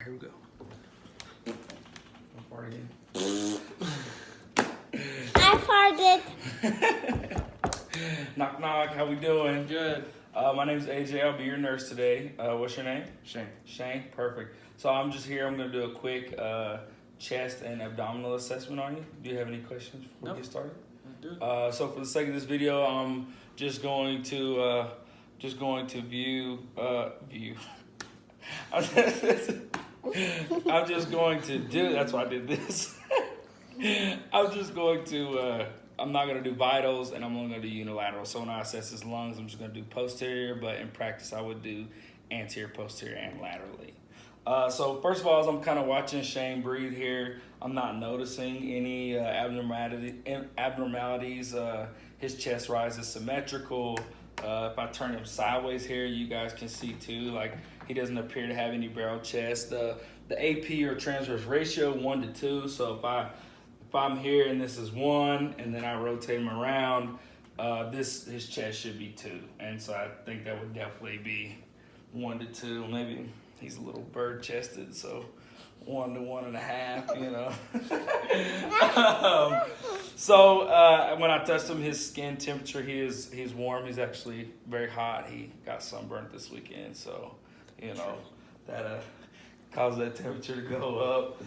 Here we go. I'll fart again. I farted. Knock, knock. How we doing? Good. My name's AJ. I'll be your nurse today. What's your name? Shane. Shane. Perfect. So I'm just here. I'm going to do a quick chest and abdominal assessment on you. Do you have any questions before we get started? Let's do it. So for the sake of this video, I'm just going to view. I'm just going to do. That's why I did this. I'm not going to do vitals, and I'm only going to do unilateral. So when I assess his lungs, I'm just going to do posterior, but in practice, I would do anterior, posterior, and laterally. So first of all, as I'm kind of watching Shane breathe here, I'm not noticing any abnormalities. His chest rise is symmetrical. If I turn him sideways here, you guys can see too, like he doesn't appear to have any barrel chest. The AP or transverse ratio 1:2. So if I'm here and this is 1, and then I rotate him around, his chest should be 2, and so I think that would definitely be 1:2. Maybe he's a little bird chested, so 1 to 1.5, you know. So when I touched him, his skin temperature, he's warm. He's actually very hot. He got sunburnt this weekend, so you know that caused that temperature to go up.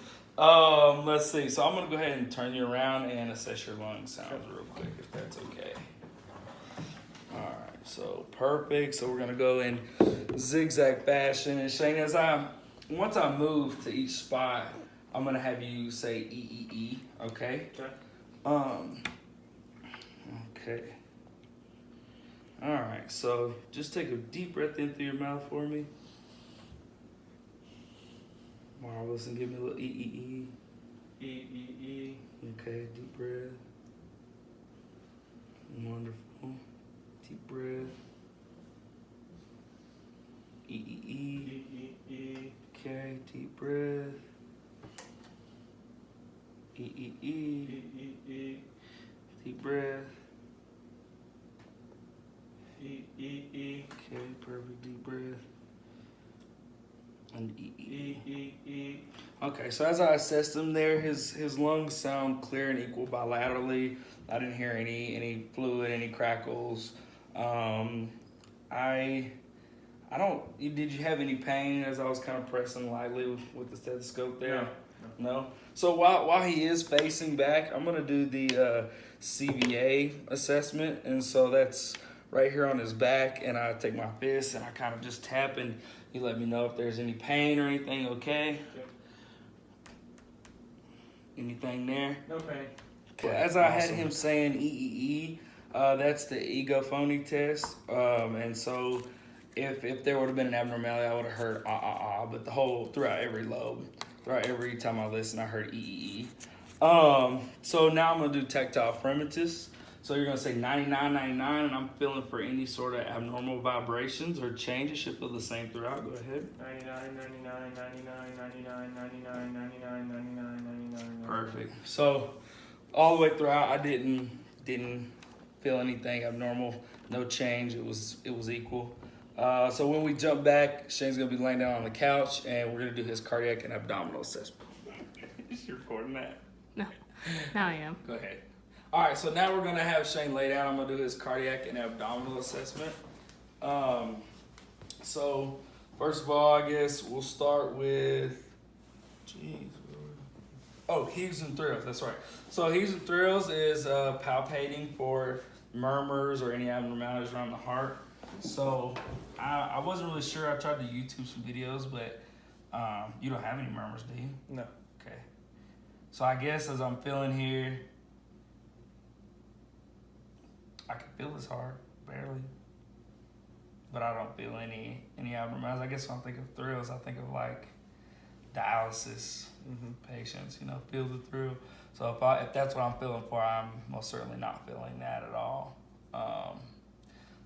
Let's see. So I'm gonna go ahead and turn you around and assess your lung sounds real quick, if that's okay. All right. So perfect. So we're gonna go in zigzag fashion, and Shane, once I move to each spot, I'm gonna have you say E. Okay. Okay. Okay. All right. So just take a deep breath in through your mouth for me. Marvelous, and give me a little E. E. Okay, deep breath. Wonderful. Deep breath. E. Okay, deep breath. E. Deep breath. E. Okay, perfect. Deep breath. And E. Okay, so as I assessed him there, his lungs sound clear and equal bilaterally. I didn't hear any fluid, any crackles. Did you have any pain as I was kind of pressing lightly with the stethoscope there? No? So while he is facing back, I'm going to do the CVA assessment. And so that's right here on his back. And I take my fist and I kind of just tap, and you let me know if there's any pain or anything, okay? Yep. Anything there? No pain. Okay. As I had him saying E, that's the egophony test. And so if there would have been an abnormality, I would have heard but throughout every lobe, throughout every time I listened, I heard E. So now I'm going to do tactile fremitus. So you're going to say 99, 99, and I'm feeling for any sort of abnormal vibrations or change. It should feel the same throughout. Go ahead. 99, 99, 99, 99, 99, 99, 99, 99. Perfect. So all the way throughout, I didn't feel anything abnormal. No change. It was equal. So when we jump back, Shane's going to be laying down on the couch, and we're going to do his cardiac and abdominal assessment. Is you recording that? No. Now I am. Go ahead. All right, so now we're going to have Shane lay down. I'm going to do his cardiac and abdominal assessment. So first of all, I guess we'll start with, heaves and thrills. That's right. So heaves and thrills is palpating for murmurs or any abnormalities around the heart. So I wasn't really sure. I tried to YouTube some videos, but you don't have any murmurs, do you? No. Okay. So I guess as I'm feeling here, I can feel his heart, barely. But I don't feel any abnormalities. I guess when I think of thrills, I think of like dialysis patients, feel the thrill. So if that's what I'm feeling for, I'm most certainly not feeling that at all.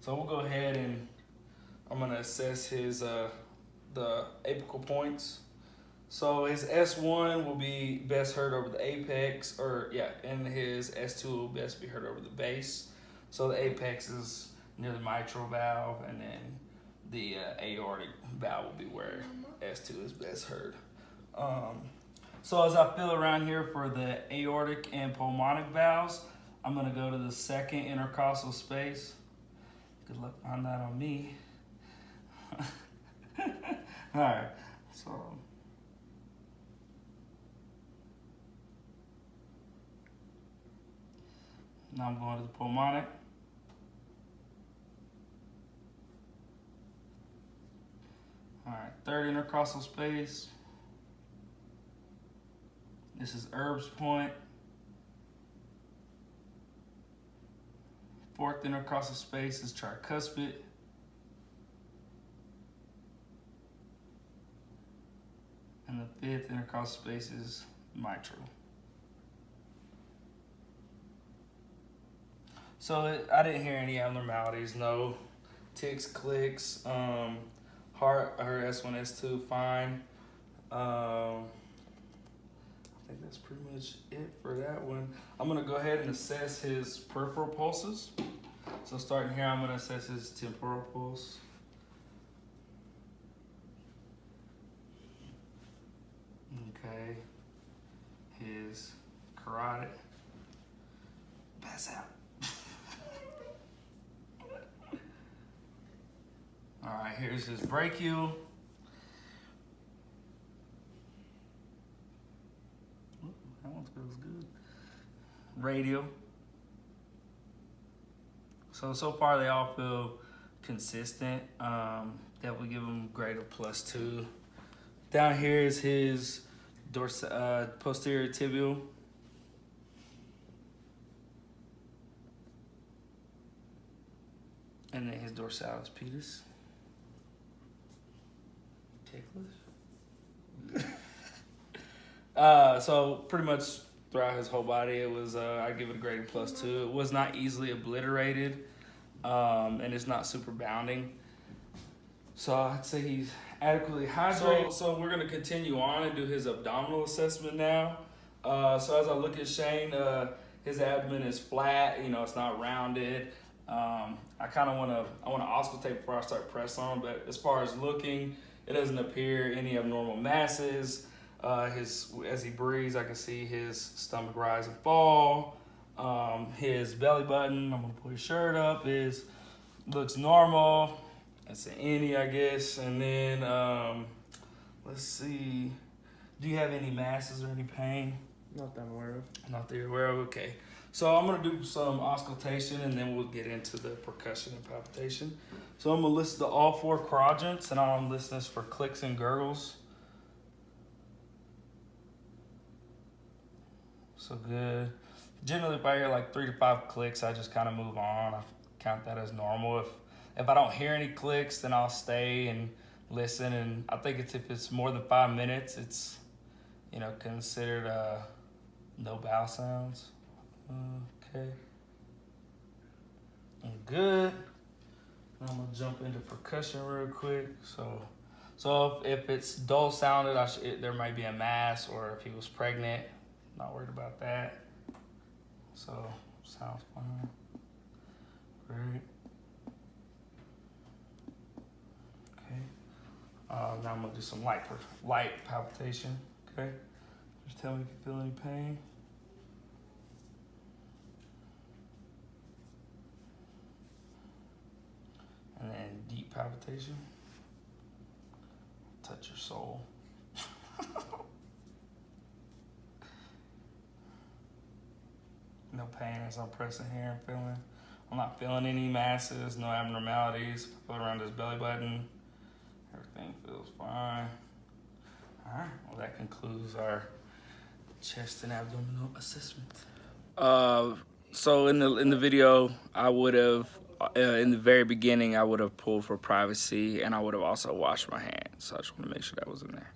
So we'll go ahead and I'm going to assess his the apical points. So his S1 will be best heard over the apex, and his S2 will best be heard over the base. So the apex is near the mitral valve, and then the aortic valve will be where S2 is best heard. So as I feel around here for the aortic and pulmonic valves, I'm gonna go to the second intercostal space. Good luck on that on me. All right, so. Now I'm going to the pulmonic. All right, third intercostal space. This is Erb's point. Fourth intercostal space is tricuspid. And the fifth intercostal space is mitral. So I didn't hear any abnormalities, no ticks, clicks, heart, I heard S1, S2, fine. I think that's pretty much it for that one. I'm gonna go ahead and assess his peripheral pulses. So starting here, I'm gonna assess his temporal pulse. Okay, his carotid. Pass out. All right, here's his brachial. Ooh, that one feels good. Radial. So far they all feel consistent. Definitely give him grade of +2. Down here is his posterior tibial. And then his dorsalis pedis. Ticklish. So pretty much throughout his whole body, it was I give it a grade of +2. It was not easily obliterated, and it's not super bounding. So I'd say he's adequately hydrated. So we're gonna continue on and do his abdominal assessment now. So as I look at Shane, his abdomen is flat. You know, it's not rounded. I kind of want to auscultate before I start pressing on, but as far as looking, it doesn't appear any abnormal masses. As he breathes, I can see his stomach rise and fall. His belly button, I'm gonna pull his shirt up, looks normal. That's an innie, I guess. And then let's see. Do you have any masses or any pain? Not that I'm aware of. Not that you're aware of. Okay. So I'm gonna do some auscultation and then we'll get into the percussion and palpitation. So I'm gonna listen to all 4 quadrants and I'm listening for clicks and gurgles. So good. Generally, if I hear like 3 to 5 clicks, I just kind of move on. I count that as normal. If I don't hear any clicks, then I'll stay and listen. And I think if it's more than 5 minutes, it's considered no bowel sounds. Okay. I'm good. I'm gonna jump into percussion real quick. So if it's dull sounded, there might be a mass, or if he was pregnant, not worried about that. So sounds fine. Great. Okay. Now I'm gonna do some light palpitation. Okay. Just tell me if you feel any pain. And then deep palpitation. Touch your soul. No pain as I'm pressing here and feeling. I'm not feeling any masses, no abnormalities. I feel around his belly button. Everything feels fine. All right, well that concludes our chest and abdominal assessment. So in the video, I would have, in the very beginning, I would have pulled for privacy and I would have also washed my hands. So I just want to make sure that was in there.